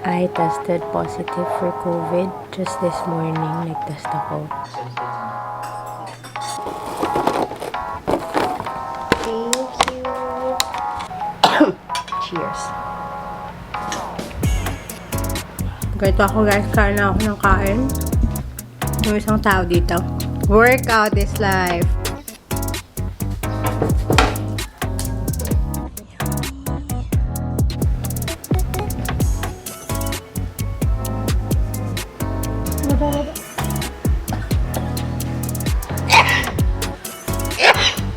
I tested positive for COVID just this morning. Nag-test ako. Thank you. Cheers. Ganito ako guys, kain na ako ng kain. Yung isang tao dito. Workout is life.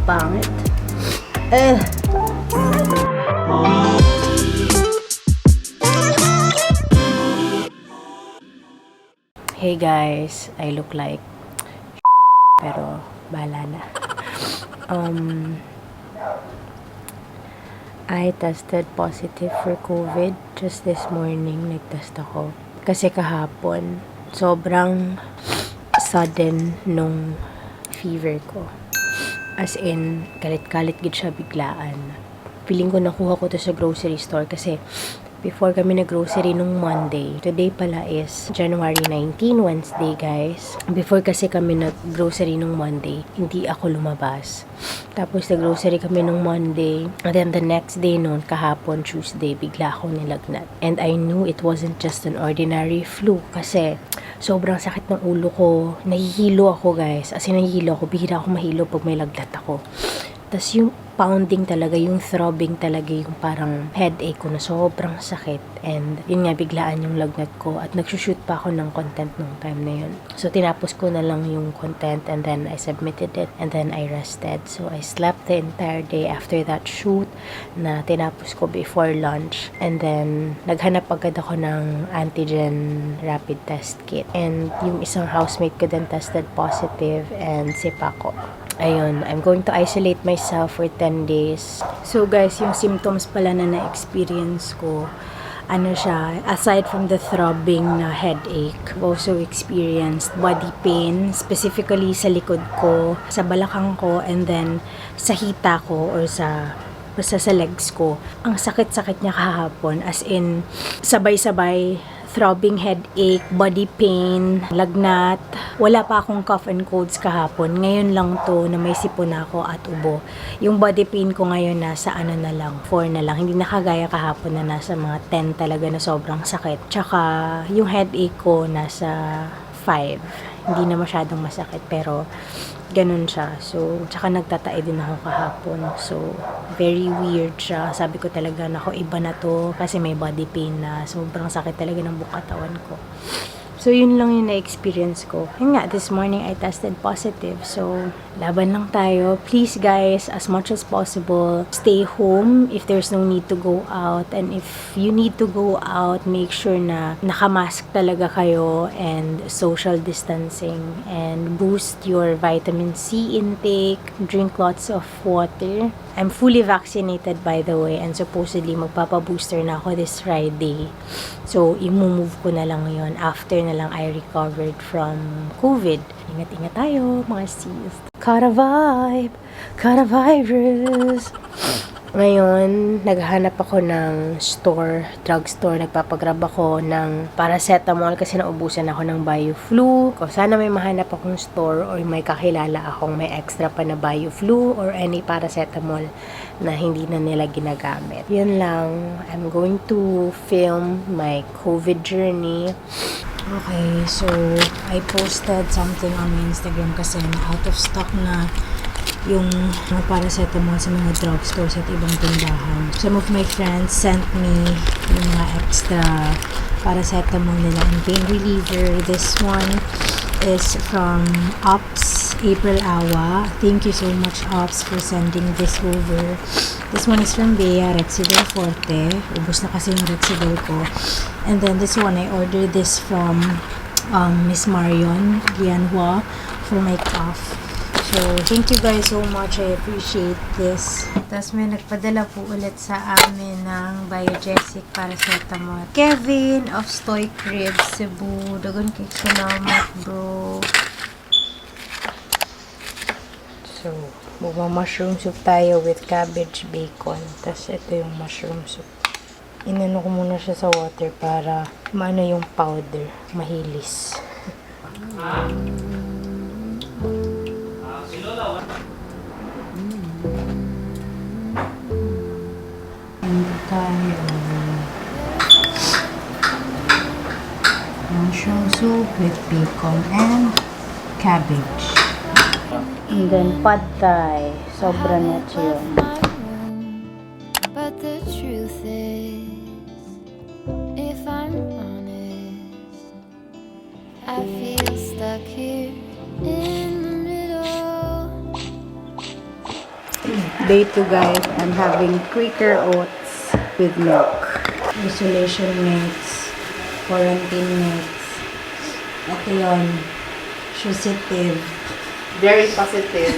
Pangit. Hey guys, I look like pero bahala na. I tested positive for COVID just this morning. Nag-test ako. Kasi kahapon, sobrang sudden nung fever ko. As in, kalit-kalit gid siya biglaan. Feeling ko nakuha ko to sa grocery store kasi before kami nag-grocery nung Monday. Today pala is January 19, Wednesday guys. Before kasi kami nag-grocery nung Monday, hindi ako lumabas. Tapos nag-grocery kami nung Monday. And then the next day noon, kahapon, Tuesday, bigla ako nilagnat. And I knew it wasn't just an ordinary flu kasi sobrang sakit ng ulo ko. Nahihilo ako guys. As in nahihilo ako. Bihira ako mahilo pag may laglat ako. Tapos yung pounding talaga, yung throbbing talaga, yung parang headache ko na sobrang sakit. And yun nga, biglaan yung lagnat ko. At nagsushoot pa ako ng content nung time na yun. So tinapos ko na lang yung content and then I submitted it and then I rested. So I slept the entire day after that shoot na tinapos ko before lunch. And then naghanap agad ako ng antigen rapid test kit. And yung isang housemate ko din tested positive and sipa ko. Ayun, I'm going to isolate myself for 10 days. So guys, yung symptoms pala na na-experience ko, ano siya, aside from the throbbing na headache, I've also experienced body pain, specifically sa likod ko, sa balakang ko, and then sa hita ko or basta sa legs ko. Ang sakit-sakit niya kahapon, as in, sabay-sabay, throbbing headache, body pain, lagnat. Wala pa akong cough and colds kahapon. Ngayon lang to na may sipon ako at ubo. Yung body pain ko ngayon nasa 4 na lang. Hindi nakagaya kahapon na nasa mga 10 talaga na sobrang sakit. Tsaka yung headache ko nasa 5. Hindi na masyadong masakit pero ganun siya. So, tsaka nagtatae din ako kahapon. So, very weird siya. Sabi ko talaga, nako, iba na to kasi may body pain na sobrang sakit talaga ng buong katawan ko. So, yun lang yung na-experience ko. Yun nga, this morning I tested positive. So, laban lang tayo. Please guys, as much as possible, stay home if there's no need to go out. And if you need to go out, make sure na nakamask talaga kayo and social distancing. And boost your vitamin C intake. Drink lots of water. I'm fully vaccinated by the way and supposedly magpapa-booster na ako this Friday. So, i-move ko na lang yon after na lang I recovered from COVID. Ingat-ingat tayo, mga sis. Caught a vibe! Caught a virus! Ngayon, naghahanap ako ng store, drugstore. Nagpapagrab ako ng paracetamol kasi naubusan ako ng BioFlu. Kung sana may mahanap akong store or may kakilala akong may extra pa na BioFlu or any paracetamol na hindi na nila ginagamit. Yun lang. I'm going to film my COVID journey. Okay, so I posted something on my Instagram kasi out of stock na yung mga paracetamol sa mga drugstores at ibang tindahan. Some of my friends sent me yung mga extra paracetamol nila and pain reliever. This one is from Ops April Awa. Thank you so much, Ops, for sending this over. This one is from Bea, Rexidol Forte. Ubus na kasi yung Rexidol ko. And then this one, I ordered this from Miss Marion Gianhua for my cough. So, thank you guys so much. I appreciate this. Tapos may nagpadala po ulit sa amin ng Biogesic Paracetamol. Kevin of Stoic Ribs, Cebu. Dagon kay salamat, bro. So, mushroom soup tayo with cabbage bacon. Tapos ito yung mushroom soup. Inano ko muna siya sa water para maano yung powder, mahilis. Tayo. Mushroom soup with bacon and cabbage. And then pad thai. Sobra na yun. But the truth is, if I'm honest, I feel stuck here in the middle. Day 2 guys, I'm having Quaker oats with milk. Isolation mates, quarantine mates. Ito yun, positive. Very positive.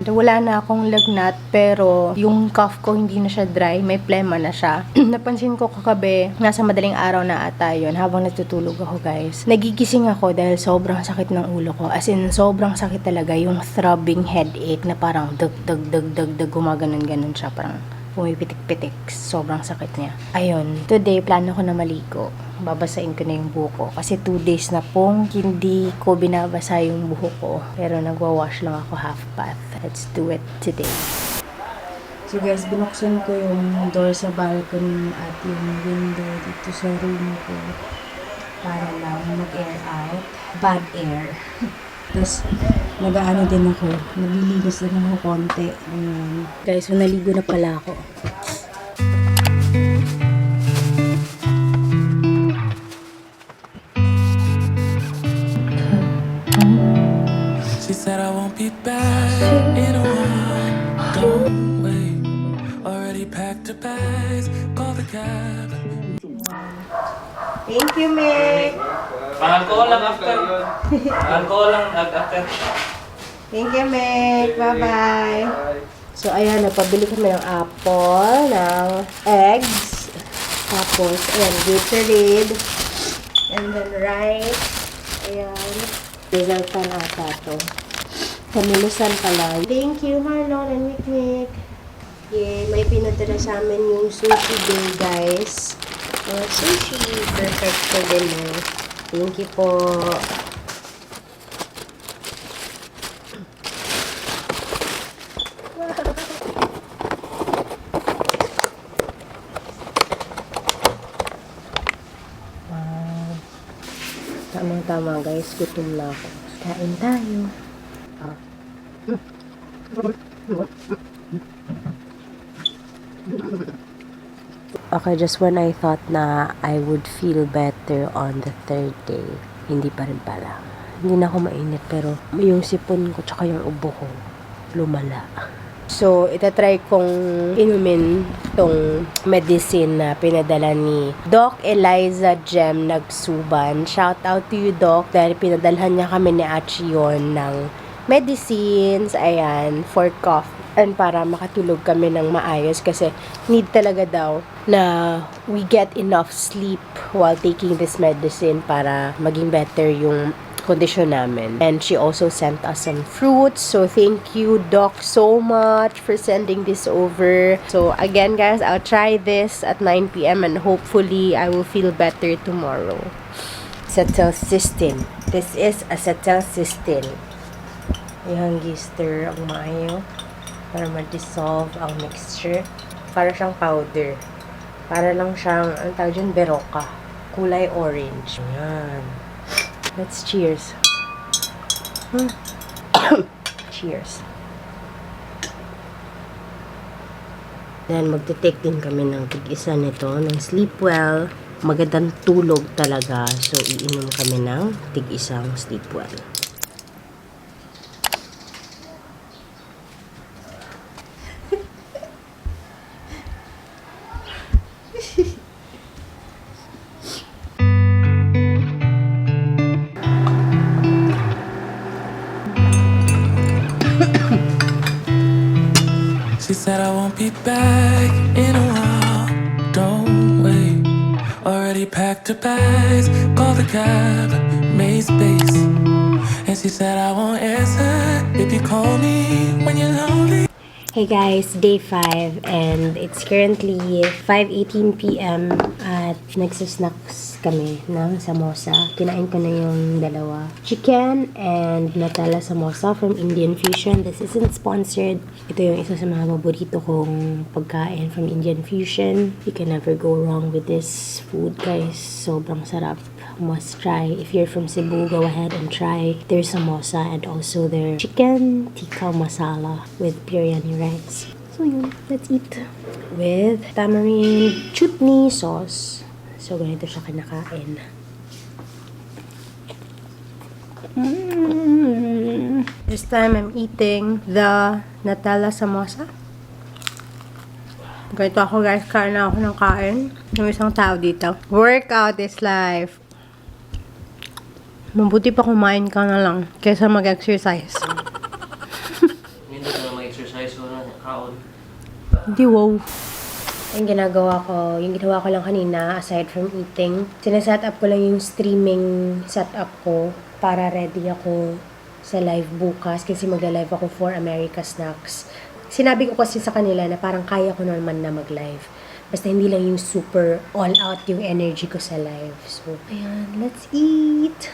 Wala na akong lagnat, pero yung cough ko hindi na siya dry, may plema na siya. Napansin ko kagabi, nasa madaling araw na ata yun, habang natutulog ako guys. Nagigising ako dahil sobrang sakit ng ulo ko. As in, sobrang sakit talaga, yung throbbing headache na parang dag, gumaganon-ganon siya, parang pumipitik-pitik. Sobrang sakit niya. Ayun, today, plano ko na maligo. Babasain ko na yung buhok ko. Kasi 2 days na pong hindi ko binabasa yung buhok ko. Pero nagwa-wash lang ako half bath. Let's do it today. So guys, binuksan ko yung door sa balcony at yung window dito sa room ko. Para lang mag-air out. Bad air. Tapos, nag-aano din ako. Naglilinis din ako konti. Guys, so naligo na pala ako. She said I won't be back in a while. Don't wait. Already packed her bags. Call the cab. Thank you, Meg! Mahal ko lang after. Mahal ko lang after. Thank you, Meg! Bye-bye! So, ayan, napabili kami ng apple, ng eggs, tapos, ayan, Gatorade, and then rice, ayan, resultan ata to. Kamilusan pala. Thank you, Marlon and Mikmik. Yay, may pinadala sa amin yung sushi day, guys. Sushi, perfect for dinner. Thank you po. Tamang-tama guys, gutom na ako. Kain tayo. Okay, just when I thought na I would feel better on the 3rd day, hindi pa rin pala. Hindi na ako mainit, pero yung sipon ko tsaka yung ubo ko, lumala. So, itatry kong inumin tong medicine na pinadala ni Doc Eliza Jem Nagsuban. Shout out to you, Doc, dahil pinadalhan niya kami ni Achion ng medicines, ayan, for cough. And para makatulog kami ng maayos kasi need talaga daw na we get enough sleep while taking this medicine para maging better yung kondisyon namin. And she also sent us some fruits. So, thank you, Doc, so much for sending this over. So, again, guys, I'll try this at 9 p.m. and hopefully, I will feel better tomorrow. Acetylcysteine. This is acetylcysteine. Ayan, stir ang maayo para ma-dissolve ang mixture. Para siyang powder. Para lang siyang, ang tawag dyan, beroka. Kulay orange. Ayan. Let's cheers. Cheers. Then, magte-take din kami ng tig-isa nito, ng sleep well. Magandang tulog talaga. So, iinom kami ng tig-isang sleep well. She said I won't be back in a while. Don't wait. Already packed her bags. Call the cab. Made need space. And she said I won't answer if you call me when you're lonely. Hey guys, day 5 and it's currently 5:18 p.m. at nagsasnacks kami ng samosa. Kinain ko na yung dalawa. Chicken and Nutella samosa from Indian Fusion. This isn't sponsored. Ito yung isa sa mga paborito kong pagkain from Indian Fusion. You can never go wrong with this food, guys. Sobrang sarap. Must try. If you're from Cebu, go ahead and try their samosa and also their chicken tikka masala with biryani rice. So yun, let's eat. With tamarind chutney sauce. So ganito siya kinakain. This time I'm eating the Nutella samosa. Ganito ako guys, kain na ako ng kain. Yung isang tao dito. Workout is life. Mabuti pa kumain ka na lang kaysa mag-exercise. Hindi ka na mag-exercise ko na kaon. Hindi, wow. Yung ginawa ko lang kanina, aside from eating, sinaset up ko lang yung streaming setup ko para ready ako sa live bukas kasi magla-live ako for America Snacks. Sinabi ko kasi sa kanila na parang kaya ko naman na mag-live. Basta hindi lang yung super all-out yung energy ko sa live. So, ayan, let's eat!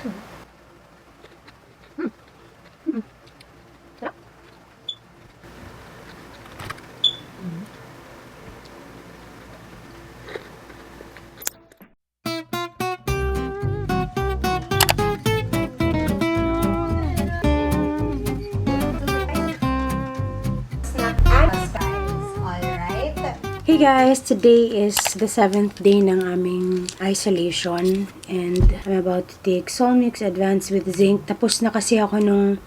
Hey guys, today is the 7th day ng aming isolation and I'm about to take Solmux Advanced with Zinc. Tapos na kasi ako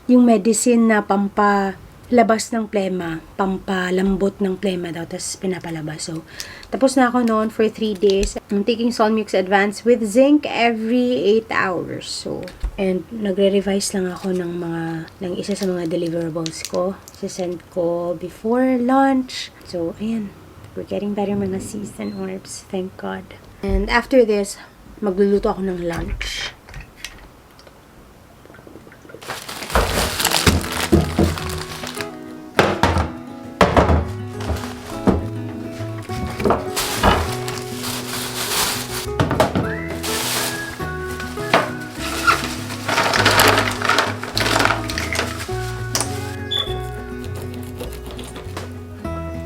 yung medicine na pampalabas ng plema, pampalambot ng plema daw, tapos pinapalabas. So, tapos na ako noon for 3 days. I'm taking Solmux Advanced with Zinc every 8 hours. So, and nagre-revise lang ako ng isa sa mga deliverables ko. Sisend ko before lunch. So, ayan. We're getting better mga season orbs, thank God. And after this, magluluto ako ng lunch.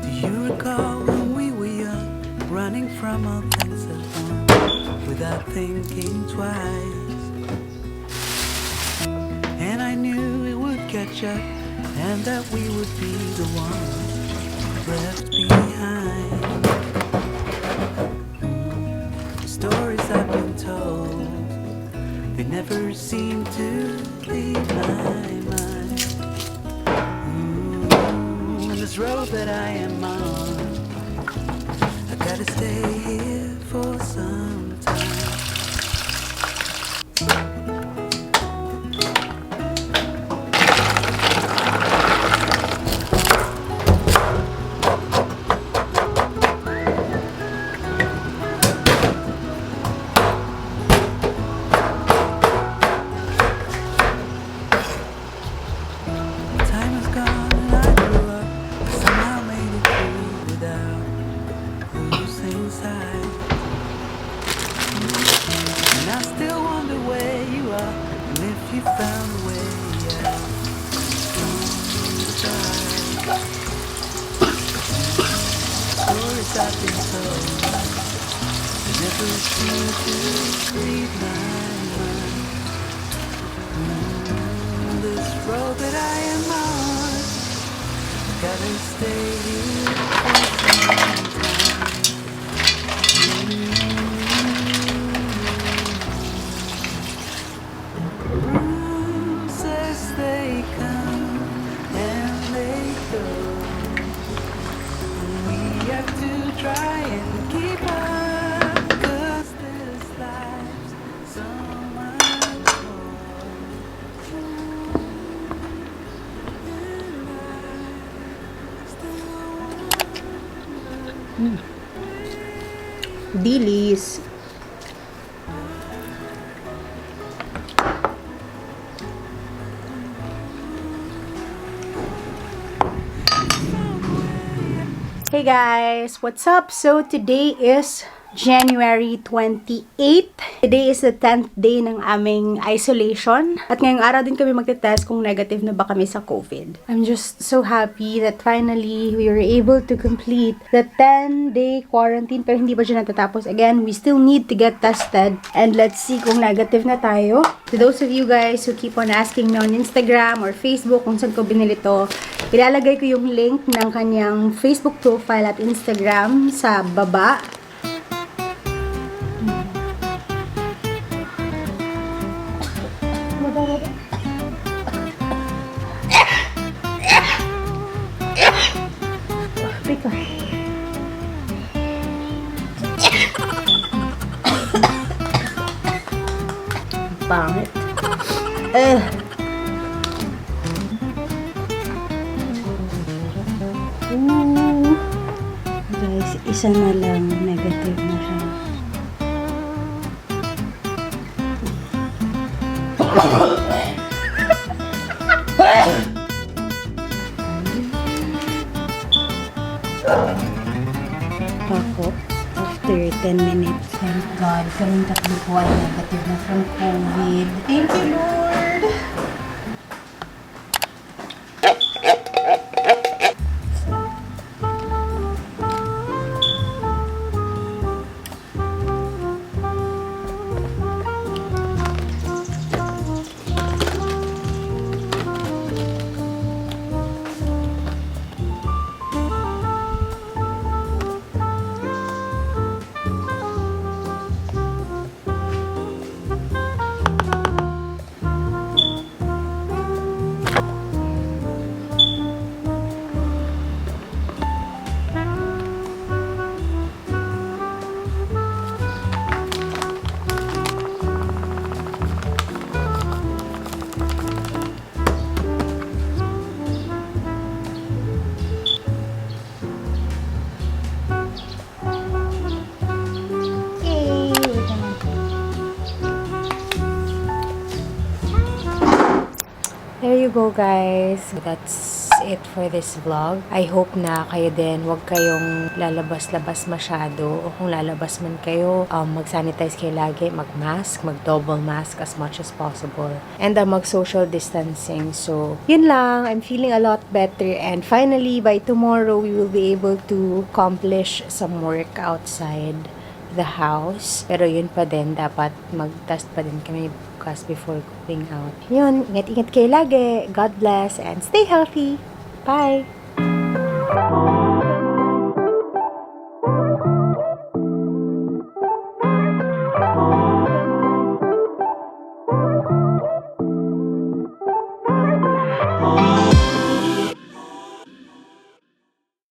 Do you recall when we were young, running from all things at home without thinking twice? And I knew it would catch up and that we would be the ones left behind. The stories I've been told, they never seem to leave my mind. And this road that I am on, I gotta stay here for some time. Time has gone and I grew up, I somehow made it through without losing sight. And I still wonder where you are and if you found a way out from the dark. Stories I've been told, they never seem to leave my mind. This road that I am on, gotta stay here for some time. Says they come and they go. We have to try and keep up, 'cause this life's so much more. Dilis. Hey guys, what's up? So today is January 28. Today is the 10th day ng aming isolation. At ngayong araw din kami magte-test kung negative na ba kami sa COVID. I'm just so happy that finally we were able to complete the 10-day quarantine. Pero hindi pa siya natatapos. Again, we still need to get tested. And let's see kung negative na tayo. To those of you guys who keep on asking me on Instagram or Facebook kung saan ko binili to, ilalagay ko yung link ng kanyang Facebook profile at Instagram sa baba. Pangit. Guys, isa na lang negative na siya. Ako, after 10 minutes, thank God, kaming tatlo po ay negative na from COVID. Thank you, Lord! There you go, guys. That's it for this vlog. I hope na kayo din, wag kayong lalabas-labas masyado. O kung lalabas man kayo, mag-sanitize kayo lagi, mag-mask, mag-double mask as much as possible. And mag-social distancing. So, yun lang. I'm feeling a lot better. And finally, by tomorrow, we will be able to accomplish some work outside the house. Pero yun pa din, dapat mag-test pa din kami bukas before going out. Yun, ingat-ingat kayo lagi. God bless and stay healthy. Bye!